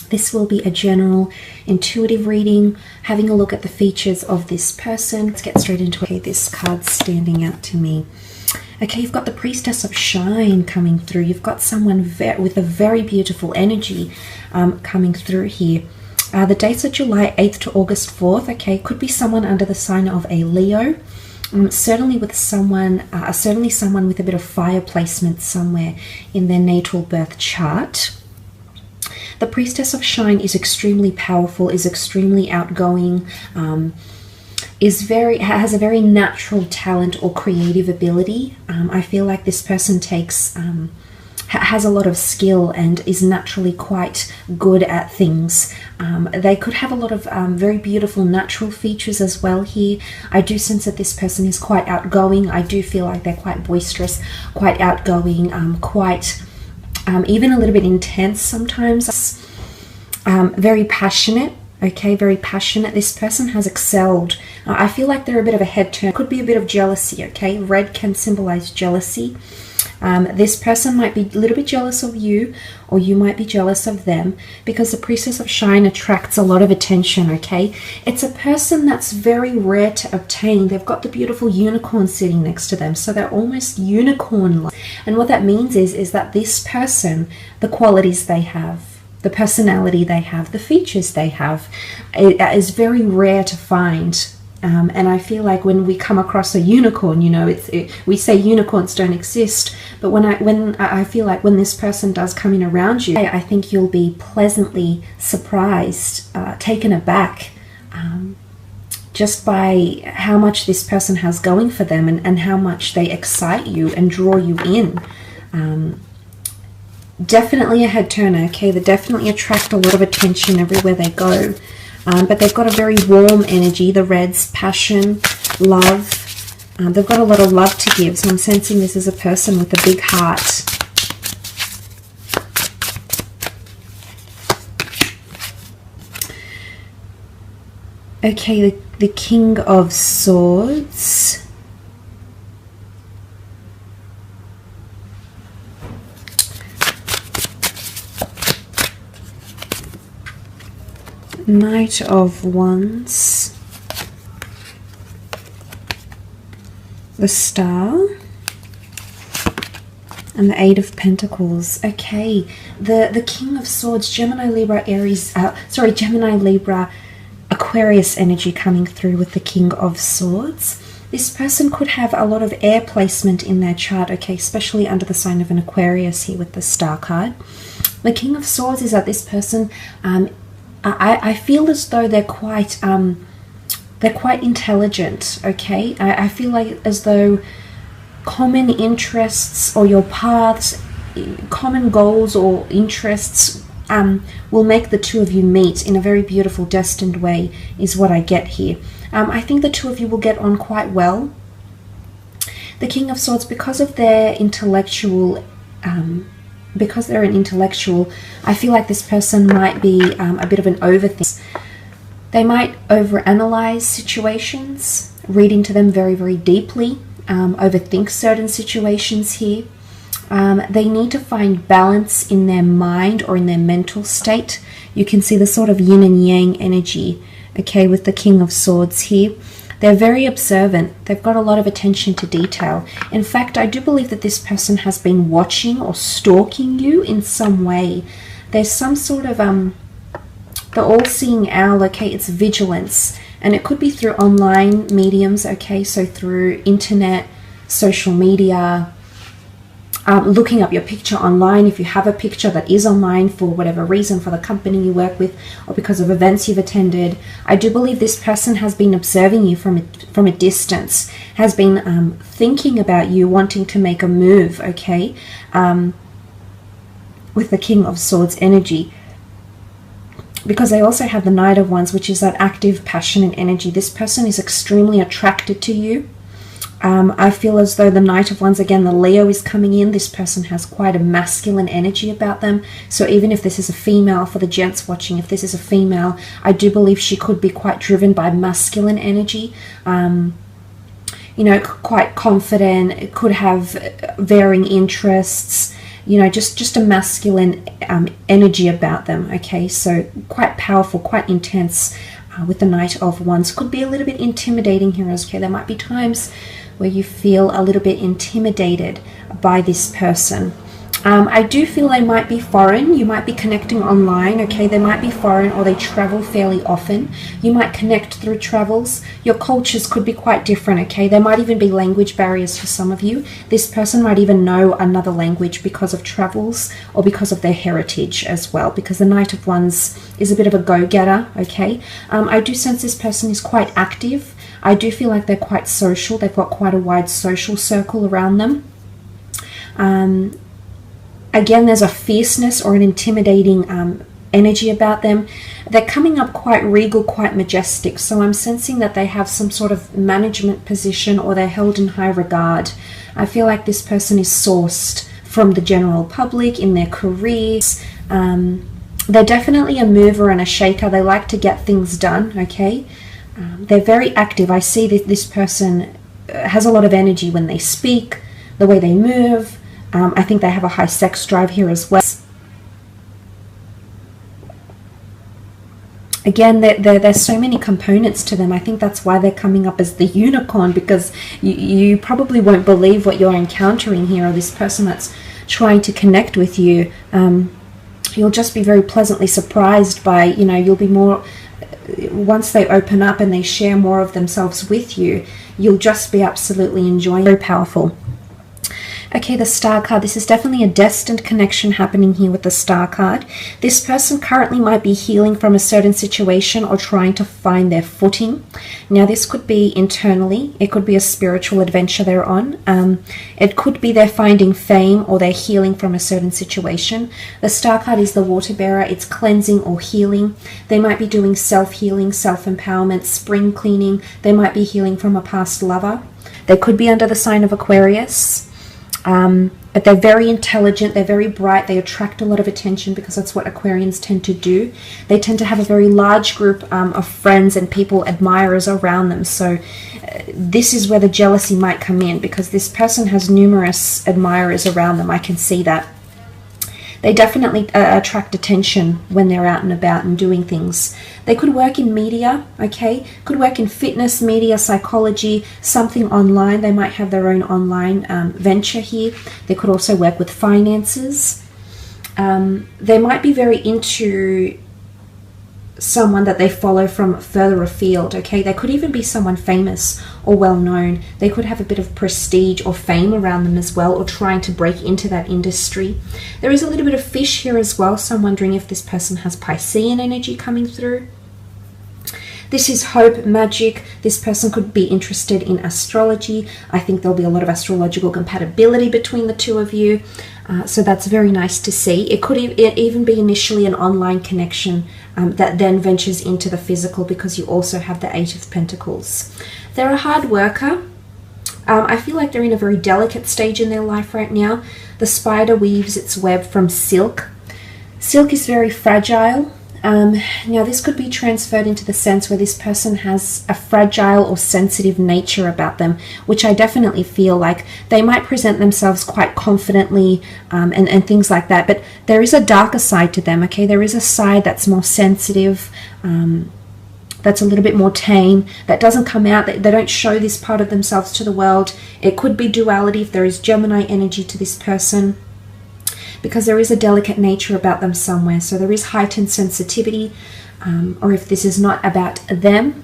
This will be a general intuitive reading, having a look at the features of this person. Let's get straight into it. Okay, this card's standing out to me. Okay, you've got the Priestess of Shine coming through. You've got someone with a very beautiful energy coming through here. The dates are July 8th to August 4th. Okay, could be someone under the sign of a Leo. Certainly with someone with a bit of fire placement somewhere in their natal birth chart. The Priestess of Shine is extremely powerful, is extremely outgoing, has a very natural talent or creative ability. I feel like this person has a lot of skill and is naturally quite good at things. They could have a lot of very beautiful natural features as well here. I do sense that this person is quite outgoing. I do feel like they're quite boisterous, quite outgoing, quite even a little bit intense sometimes. Very passionate. Okay, very passionate. This person has excelled. I feel like they're a bit of a head turn. Could be a bit of jealousy, okay? Red can symbolize jealousy. This person might be a little bit jealous of you, or you might be jealous of them, because the Priestess of Shine attracts a lot of attention, okay? It's a person that's very rare to obtain. They've got the beautiful unicorn sitting next to them, so they're almost unicorn-like. And what that means is that this person, the qualities they have, the personality they have, the features they have, is very rare to find. And I feel like when we come across a unicorn, you know, we say unicorns don't exist, but I feel like when this person does come in around you, I think you'll be pleasantly surprised, taken aback, just by how much this person has going for them, and how much they excite you and draw you in. Definitely a head turner, okay? They definitely attract a lot of attention everywhere they go. But they've got a very warm energy, the Reds, passion, love. They've got a lot of love to give, so I'm sensing this is a person with a big heart. Okay, the King of Swords. Knight of Wands, the Star, and the Eight of Pentacles. Okay, the King of Swords, Gemini, Libra, Aries, Gemini, Libra, Aquarius energy coming through with the King of Swords. This person could have a lot of air placement in their chart, okay, especially under the sign of an Aquarius here with the Star card. The King of Swords is that this person, I feel as though they're quite intelligent, okay? I feel like as though common interests or your paths, common goals or interests will make the two of you meet in a very beautiful, destined way, is what I get here. I think the two of you will get on quite well. The King of Swords, because of their intellectual because they're an intellectual, I feel like this person might be a bit of an overthinker. They might overanalyze situations, read into them very, very deeply, overthink certain situations here. They need to find balance in their mind or in their mental state. You can see the sort of yin and yang energy, okay, with the King of Swords here. They're very observant. They've got a lot of attention to detail. In fact, I do believe that this person has been watching or stalking you in some way. There's some sort of, the all-seeing owl, okay, it's vigilance. And it could be through online mediums, okay, so through internet, social media, looking up your picture online if you have a picture that is online for whatever reason, for the company you work with or because of events you've attended. I do believe this person has been observing you from a distance, has been thinking about you, wanting to make a move, okay, with the King of Swords energy. Because they also have the Knight of Wands, which is that active, passionate energy. This person is extremely attracted to you. I feel as though the Knight of Wands, again, the Leo is coming in. This person has quite a masculine energy about them. So even if this is a female, for the gents watching, if this is a female, I do believe she could be quite driven by masculine energy. You know, quite confident, could have varying interests, you know, just a masculine energy about them, okay? So quite powerful, quite intense with the Knight of Wands. Could be a little bit intimidating here, okay? There might be times where you feel a little bit intimidated by this person. I do feel they might be foreign. You might be connecting online, okay? They might be foreign, or they travel fairly often. You might connect through travels. Your cultures could be quite different, okay? There might even be language barriers for some of you. This person might even know another language because of travels or because of their heritage as well, because the Knight of Wands is a bit of a go-getter, okay? I do sense this person is quite active. I do feel like they're quite social. They've got quite a wide social circle around them. Again, there's a fierceness or an intimidating energy about them. They're coming up quite regal, quite majestic. So I'm sensing that they have some sort of management position, or they're held in high regard. I feel like this person is sourced from the general public in their careers. They're definitely a mover and a shaker. They like to get things done, okay? They're very active. I see that this person has a lot of energy when they speak, the way they move. I think they have a high sex drive here as well. Again, there's so many components to them. I think that's why they're coming up as the unicorn, because you probably won't believe what you're encountering here, or this person that's trying to connect with you. You'll just be very pleasantly surprised by, you know, you'll be more, once they open up and they share more of themselves with you, you'll just be absolutely enjoying. Very powerful. Okay, the Star card. This is definitely a destined connection happening here with the Star card. This person currently might be healing from a certain situation or trying to find their footing. Now, this could be internally. It could be a spiritual adventure they're on. It could be they're finding fame, or they're healing from a certain situation. The Star card is the water bearer. It's cleansing or healing. They might be doing self-healing, self-empowerment, spring cleaning. They might be healing from a past lover. They could be under the sign of Aquarius. But they're very intelligent, they're very bright, they attract a lot of attention because that's what Aquarians tend to do. They tend to have a very large group of friends and people, admirers around them. So this is where the jealousy might come in, because this person has numerous admirers around them. I can see that. They definitely attract attention when they're out and about and doing things. They could work in media, okay? Could work in fitness, media, psychology, something online. They might have their own online venture here. They could also work with finances. They might be very into someone that they follow from further afield, okay? They could even be someone famous or well-known. They could have a bit of prestige or fame around them as well, or trying to break into that industry. There is a little bit of fish here as well, so I'm wondering if this person has Piscean energy coming through. This is hope, magic. This person could be interested in astrology. I think there'll be a lot of astrological compatibility between the two of you. So that's very nice to see. It could even be initially an online connection that then ventures into the physical, because you also have the Eight of Pentacles. They're a hard worker. I feel like they're in a very delicate stage in their life right now. The spider weaves its web from silk. Silk is very fragile. Now this could be transferred into the sense where this person has a fragile or sensitive nature about them, which I definitely feel like they might present themselves quite confidently and things like that, but there is a darker side to them, okay? There is a side that's more sensitive, that's a little bit more tame, that doesn't come out, they don't show this part of themselves to the world. It could be duality if there is Gemini energy to this person, because there is a delicate nature about them somewhere. So there is heightened sensitivity, or if this is not about them,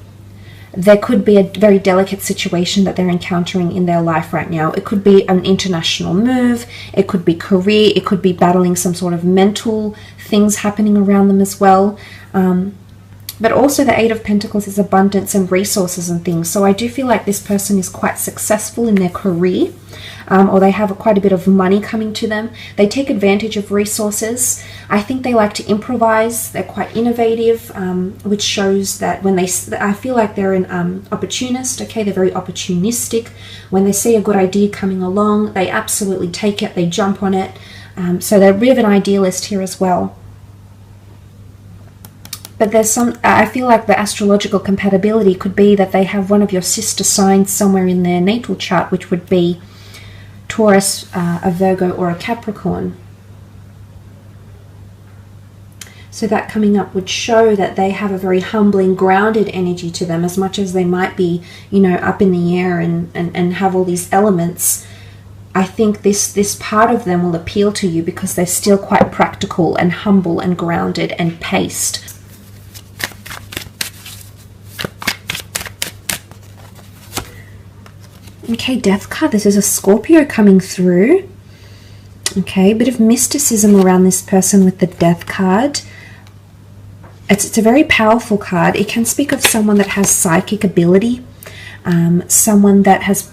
there could be a very delicate situation that they're encountering in their life right now. It could be an international move, it could be career, it could be battling some sort of mental things happening around them as well. But also the Eight of Pentacles is abundance and resources and things. So I do feel like this person is quite successful in their career, or they have quite a bit of money coming to them. They take advantage of resources. I think they like to improvise. They're quite innovative, which shows that when I feel like they're an opportunist, okay? They're very opportunistic. When they see a good idea coming along, they absolutely take it, they jump on it. So they're a bit of an idealist here as well. But there's some, I feel like the astrological compatibility could be that they have one of your sister signs somewhere in their natal chart, which would be Taurus, a Virgo, or a Capricorn. So that coming up would show that they have a very humbling, grounded energy to them, as much as they might be, you know, up in the air and have all these elements. I think this part of them will appeal to you because they're still quite practical and humble and grounded and paced. Okay, Death card. This is a Scorpio coming through. Okay, a bit of mysticism around this person with the Death card. It's a very powerful card. It can speak of someone that has psychic ability, someone that has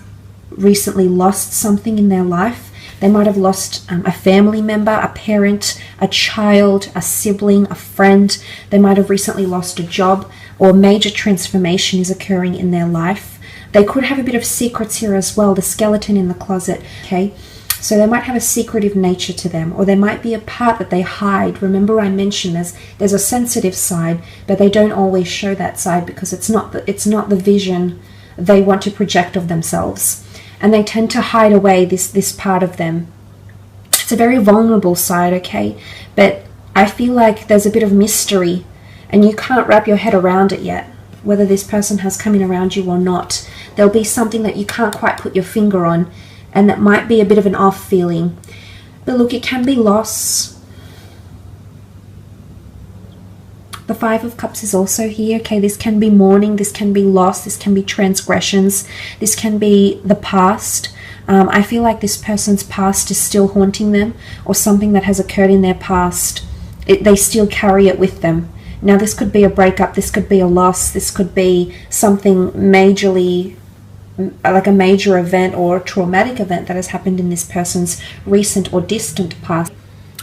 recently lost something in their life. They might have lost a family member, a parent, a child, a sibling, a friend. They might have recently lost a job, or a major transformation is occurring in their life. They could have a bit of secrets here as well, the skeleton in the closet, okay? So they might have a secretive nature to them, or there might be a part that they hide. Remember I mentioned there's a sensitive side, but they don't always show that side because it's not the vision they want to project of themselves. And they tend to hide away this part of them. It's a very vulnerable side, okay? But I feel like there's a bit of mystery and you can't wrap your head around it yet, whether this person has come in around you or not. There'll be something that you can't quite put your finger on, and that might be a bit of an off feeling. But look, it can be loss. The Five of Cups is also here. Okay, this can be mourning, this can be loss, this can be transgressions, this can be the past. I feel like this person's past is still haunting them, or something that has occurred in their past. They still carry it with them. Now, this could be a breakup, this could be a loss, this could be something majorly, like a major event or a traumatic event that has happened in this person's recent or distant past.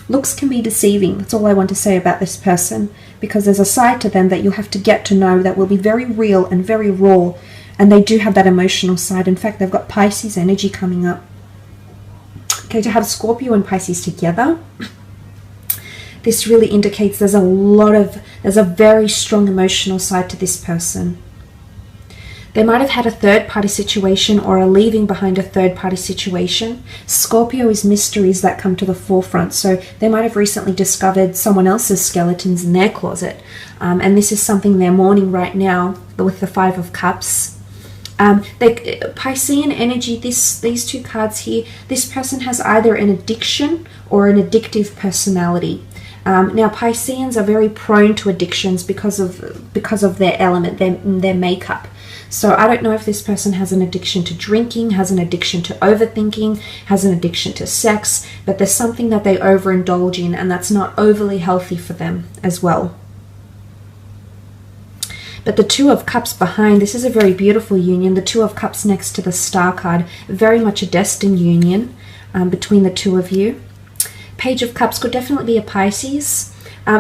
Looks can be deceiving. That's all I want to say about this person, because there's a side to them that you'll have to get to know that will be very real and very raw, and they do have that emotional side. In fact, they've got Pisces energy coming up. Okay, to have Scorpio and Pisces together, this really indicates there's a very strong emotional side to this person. They might have had a third-party situation or are leaving behind a third-party situation. Scorpio is mysteries that come to the forefront. So they might have recently discovered someone else's skeletons in their closet. And this is something they're mourning right now with the Five of Cups. Piscean energy, these two cards here, this person has either an addiction or an addictive personality. Now, Pisceans are very prone to addictions because of their element, their makeup. So I don't know if this person has an addiction to drinking, has an addiction to overthinking, has an addiction to sex, but there's something that they overindulge in, and that's not overly healthy for them as well. But the Two of Cups behind, this is a very beautiful union. The Two of Cups next to the Star card, very much a destined union between the two of you. Page of Cups could definitely be a Pisces.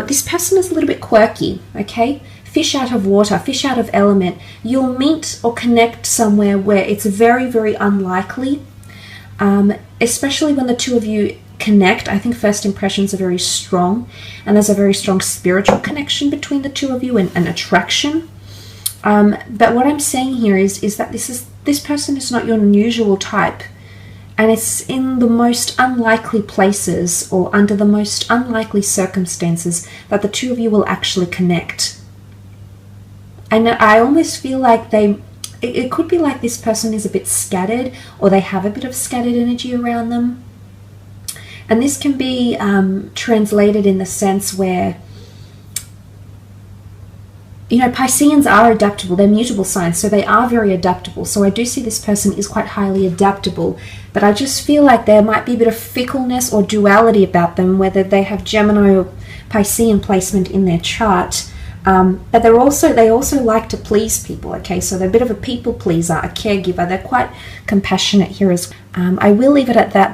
This person is a little bit quirky, okay? Fish out of water, fish out of element. You'll meet or connect somewhere where it's very, very unlikely, especially when the two of you connect. I think first impressions are very strong, and there's a very strong spiritual connection between the two of you and attraction. But what I'm saying here is that this person is not your usual type, and it's in the most unlikely places or under the most unlikely circumstances that the two of you will actually connect. And I almost feel like it could be like this person is a bit scattered, or they have a bit of scattered energy around them. And this can be translated in the sense where, you know, Pisceans are adaptable. They're mutable signs, so they are very adaptable. So I do see this person is quite highly adaptable, but I just feel like there might be a bit of fickleness or duality about them, whether they have Gemini or Piscean placement in their chart. But they also like to please people, okay? So they're a bit of a people pleaser, a caregiver. They're quite compassionate here as well. I will leave it at that.